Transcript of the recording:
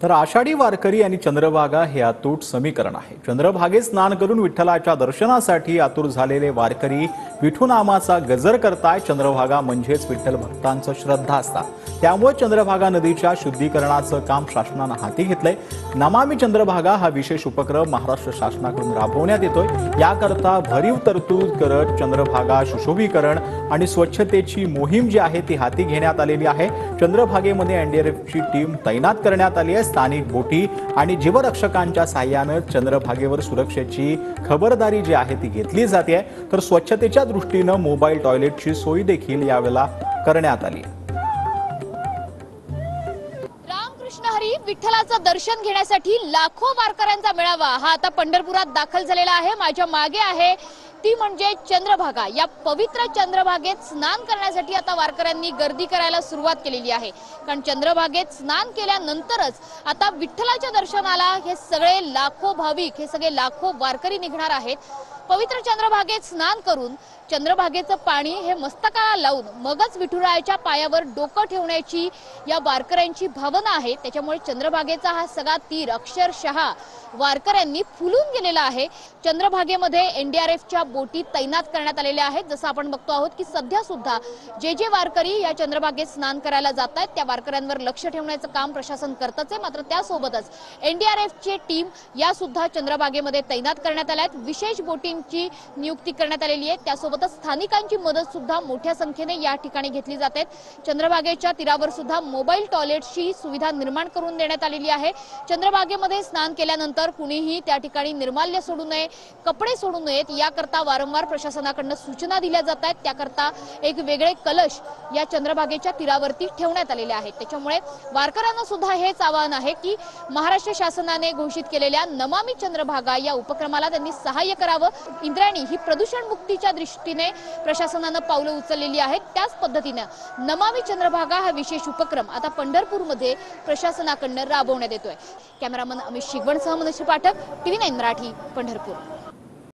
तर आषाढी वारकरी आणि चंद्रभागा हे अतूट समीकरण आहे। चंद्रभागेत स्नान करून विठ्ठलाच्या दर्शनासाठी आतुर झालेले वारकरी विठुनामाचा गजर करताय। चंद्रभागा म्हणजेच विठ्ठल भक्तांचं श्रद्धास्थान, त्यामुळे चंद्रभागा नदीच्या शुद्धीकरणाचं काम शासनाने हाती घेतलंय। नमामि चंद्रभागा हा विशेष उपक्रम महाराष्ट्र शासनाकडून राबवण्यात येतोय। याकरता भरीव तरतूद करत चंद्रभागा सुशोभीकरण आणि स्वच्छतेची मोहीम जी आहे ती हाती घेण्यात आलेली आहे। चंद्रभागेमध्ये एनडीआरएफची टीम तैनात करण्यात आली आहे। स्थानिक बोटी आणि जीवरक्षकांच्या सहाय्याने चंद्रभागेवर सुरक्षेची खबरदारी जी आहे ती घेतली जाते। तर स्वच्छतेच्या दृष्टीने मोबाईल टॉयलेटची सोय देखील यावेळेला करण्यात आली आहे। रामकृष्ण हरी विठ्ठलाचं दर्शन घेण्यासाठी लाखो वारकऱ्यांचा मेळावा हा आता पंढरपुरात दाखल झालेला आहे। माझ्या मागे आहे ती म्हणजे चंद्रभागा। या पवित्र चंद्रभागेत स्नान करण्यासाठी आता वारकऱ्यांनी गर्दी करायला सुरुवात केलेली आहे। कारण चंद्रभागेत स्नान केल्यानंतरच आता विठ्ठलाच्या दर्शनाला हे सगळे लाखो भाविक, हे सगळे लाखो वारकरी निघणार आहेत। पवित्र चंद्रभागेत स्नान करून चंद्रभागेचं पाणी हे मस्तकाला लावून मगच विठुरायाच्या पायावर डोकं ठेवण्याची या वारकऱ्यांची भावना आहे। त्याच्यामुळे चंद्रभागेचा हा सगळा तीर अक्षरशः वारकऱ्यांनी फुलून गेलेला आहे। चंद्रभागेमध्ये एनडीआरएफच्या बोटी तैनात करण्यात आलेल्या आहेत। जसं आपण बघतो आहोत की सध्या सुद्धा जे वारकरी या चंद्रभागेत स्नान करायला जात आहेत त्या वारकऱ्यांवर लक्ष ठेवण्याचं काम प्रशासन करतच आहे। मात्र त्यासोबतच एनडीआरएफची टीम या सुद्धा चंद्रभागेमध्ये तैनात करण्यात आल्या आहेत। विशेष बोटींची नियुक्ती करण्यात आलेली आहे। त्यासोबतच स्थानिकांची मदत सुद्धा मोठ्या संख्येने या ठिकाणी घेतली जाते। चंद्रभागेच्या तीरावर सुद्धा मोबाईल टॉयलेटची सुविधा निर्माण करून देण्यात आलेली आहे। चंद्रभागेमध्ये स्नान केल्यानंतर कुणीही त्या ठिकाणी निर्माल्य सोडू नये, कपडे सोडू नयेत याकरता वारंवार प्रशासनाकडून सूचना दिल्या जात आहेत। त्याकरता एक वेगळे कलश या चंद्रभागेच्या तीरावरती ठेवण्यात आलेले आहेत। त्याच्यामुळे वारकऱ्यांना सुद्धा हेच आवाहन आहे की महाराष्ट्र शासनाने घोषित केलेल्या नमामि चंद्रभागा या उपक्रमाला त्यांनी सहाय्य करावं। इंद्रायणी ही प्रदूषण मुक्तीच्या दृष्टीने प्रशासनाने पावलं उचललेली आहेत। त्याच पद्धतीने नमामि चंद्रभागा हा विशेष उपक्रम आता पंढरपूरमध्ये प्रशासनाकडून राबवण्यात येतोय। कॅमेरामन अमित शिगवणसह मनोज पाठक, TV9 मराठी, पंढरपूर।